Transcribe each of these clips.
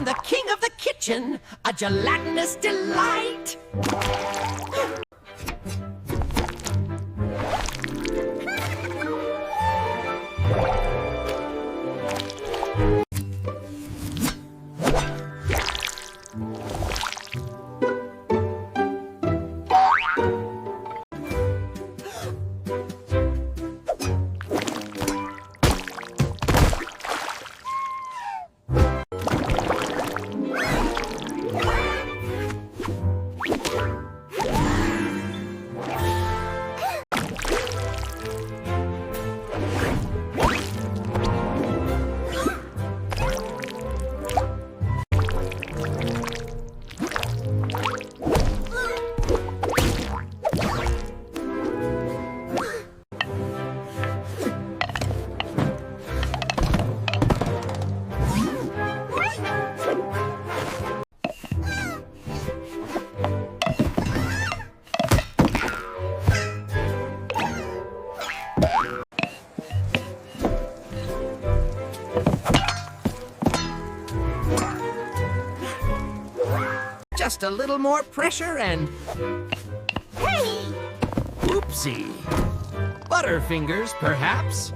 the king of the kitchen, a gelatinous delight. Just a little more pressure and... Hey! Oopsie. Butterfingers, perhaps?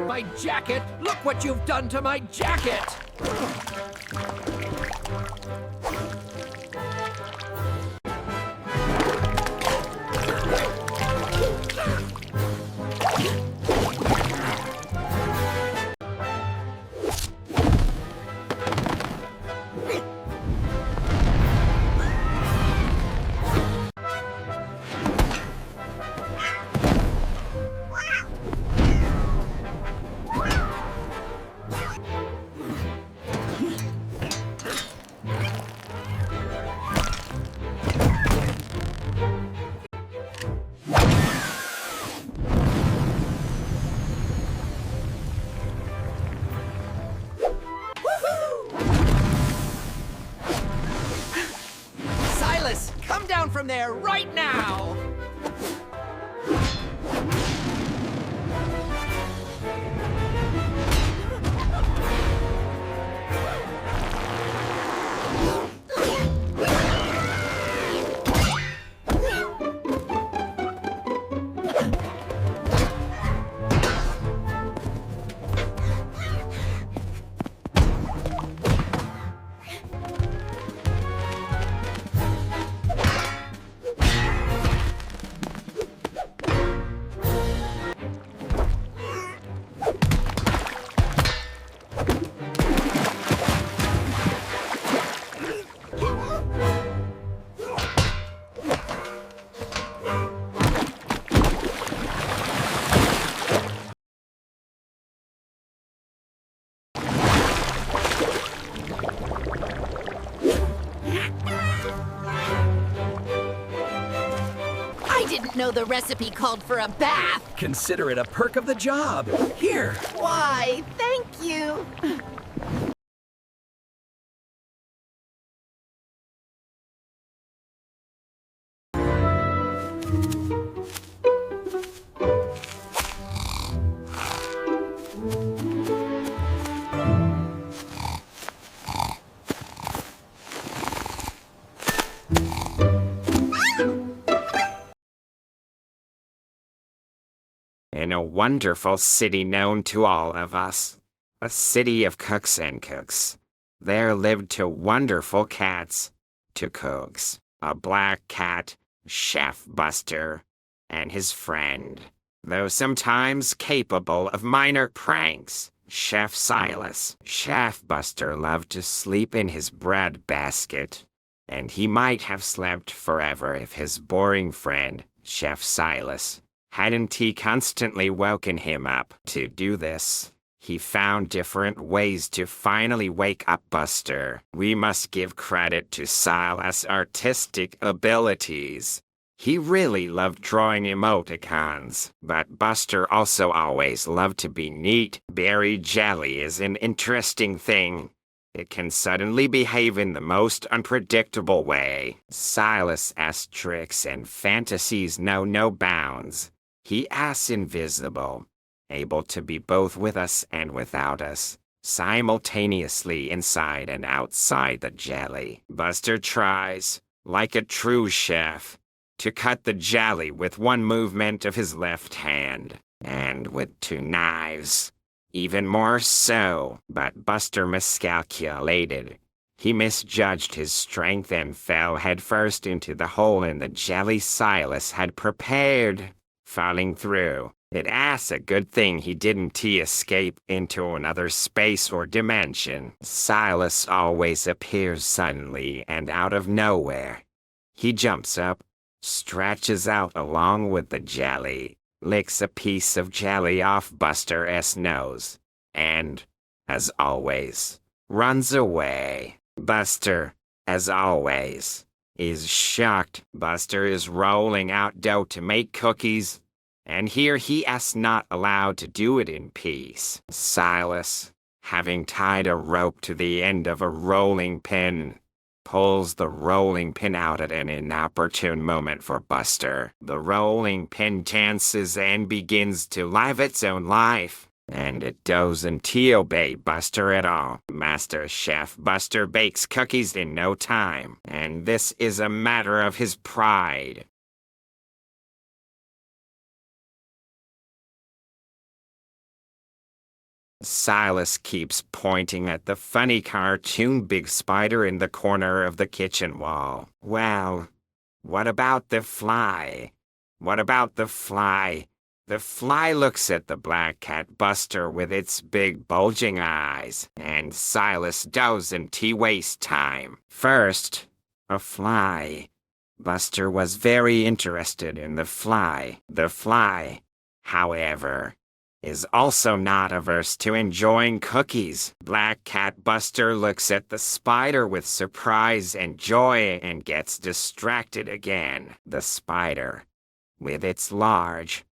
My jacket! Look what you've done to my jacket! Silas, come down from there right now! I didn't know the recipe called for a bath. Consider it a perk of the job. Here. Why, thank you. In a wonderful city known to all of us, a city of cooks and cooks, there lived two wonderful cats, two cooks, a black cat, Chef Buster, and his friend, though sometimes capable of minor pranks, Chef Silas. Chef Buster loved to sleep in his bread basket, and he might have slept forever if his boring friend, Chef Silas, hadn't he constantly woken him up to do this. He found different ways to finally wake up Buster. We must give credit to Silas' artistic abilities. He really loved drawing emoticons, but Buster also always loved to be neat. Berry jelly is an interesting thing. It can suddenly behave in the most unpredictable way. Silas' tricks and fantasies know no bounds. He is invisible, able to be both with us and without us, simultaneously inside and outside the jelly. Buster tries, like a true chef, to cut the jelly with one movement of his left hand, and with two knives. Even more so, but Buster miscalculated. He misjudged his strength and fell headfirst into the hole in the jelly Silas had prepared. Falling through, it is a good thing he didn't escape into another space or dimension. Silas always appears suddenly and out of nowhere. He jumps up, stretches out along with the jelly, licks a piece of jelly off Buster's nose, and, as always, runs away. Buster, as always, is shocked. Buster is rolling out dough to make cookies, and here he is not allowed to do it in peace. Silas, having tied a rope to the end of a rolling pin, pulls the rolling pin out at an inopportune moment for Buster. The rolling pin dances and begins to live its own life, and it doesn't obey Buster at all. Master Chef Buster bakes cookies in no time, and this is a matter of his pride. Silas keeps pointing at the funny cartoon big spider in the corner of the kitchen wall. Well, what about the fly? What about the fly? The fly looks at the black cat Buster with its big bulging eyes, and Silas doesn't waste time. First, a fly. Buster was very interested in the fly. The fly, however, is also not averse to enjoying cookies. Black Cat Buster looks at the spider with surprise and joy and gets distracted again. The spider, with its large,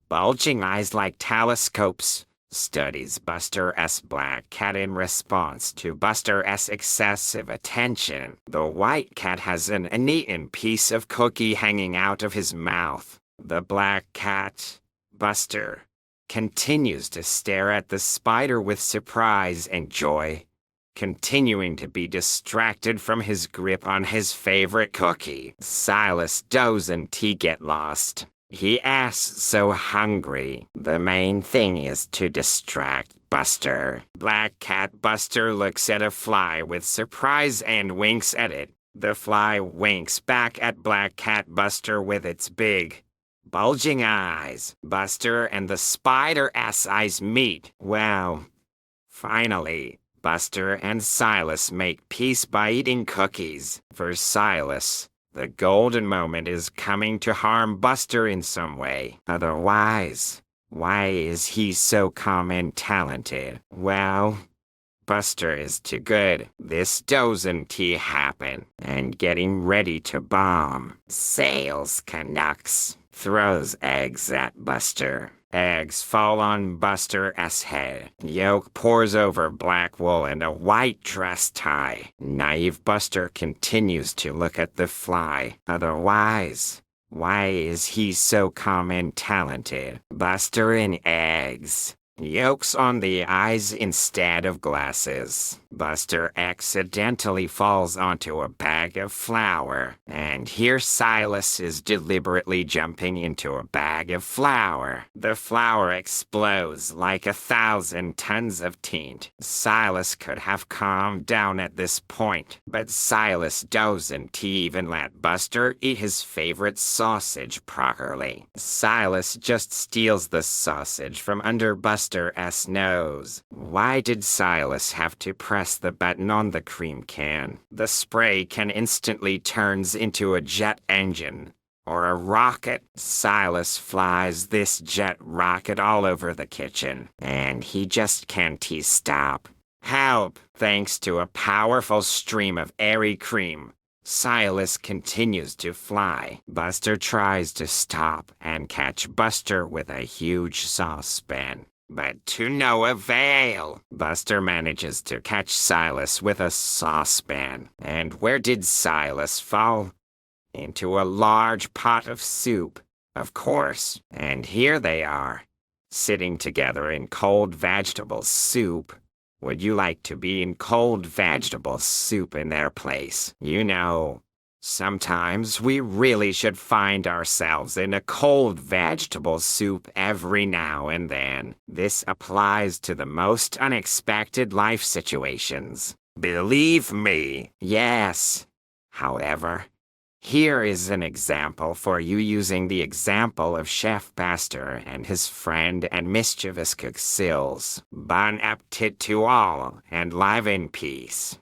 bulging eyes like telescopes, studies Buster's black cat in response to Buster's excessive attention. The white cat has an uneaten piece of cookie hanging out of his mouth. The black cat, Buster, continues to stare at the spider with surprise and joy, continuing to be distracted from his grip on his favorite cookie. Silas doesn't get lost. He is so hungry. The main thing is to distract Buster. Black Cat Buster looks at a fly with surprise and winks at it. The fly winks back at Black Cat Buster with its big, bulging eyes. Buster and the spider's eyes meet. Well, finally, Buster and Silas make peace by eating cookies. For Silas, the golden moment is coming to harm Buster in some way. Otherwise, why is he so calm and talented? Well, Buster is too good. This doesn't happen. And getting ready to bomb. Sales Canucks throws eggs at Buster. Eggs fall on Buster's head. Yolk pours over black wool and a white dress tie. Naive Buster continues to look at the fly. Otherwise, why is he so calm and talented? Buster and eggs. Yolks on the eyes instead of glasses. Buster accidentally falls onto a bag of flour, and here Silas is deliberately jumping into a bag of flour. The flour explodes like 1,000 tons of tint. Silas could have calmed down at this point, but Silas doesn't even let Buster eat his favorite sausage properly. Silas just steals the sausage from under Buster's nose. Why did Silas have to press the button on the cream can? The spray can instantly turns into a jet engine or a rocket. Silas flies this jet rocket all over the kitchen, and he just can't stop. Help! Thanks to a powerful stream of airy cream, Silas continues to fly. Buster tries to stop and catch Buster with a huge saucepan, but to no avail. Buster manages to catch Silas with a saucepan. And where did Silas fall? Into a large pot of soup, of course. And here they are, sitting together in cold vegetable soup. Would you like to be in cold vegetable soup in their place? You know, sometimes we really should find ourselves in a cold vegetable soup every now and then. This applies to the most unexpected life situations. Believe me, yes. However, here is an example for you using the example of Chef Buster and his friend and mischievous cook Silas. Bon appetit to all, and live in peace.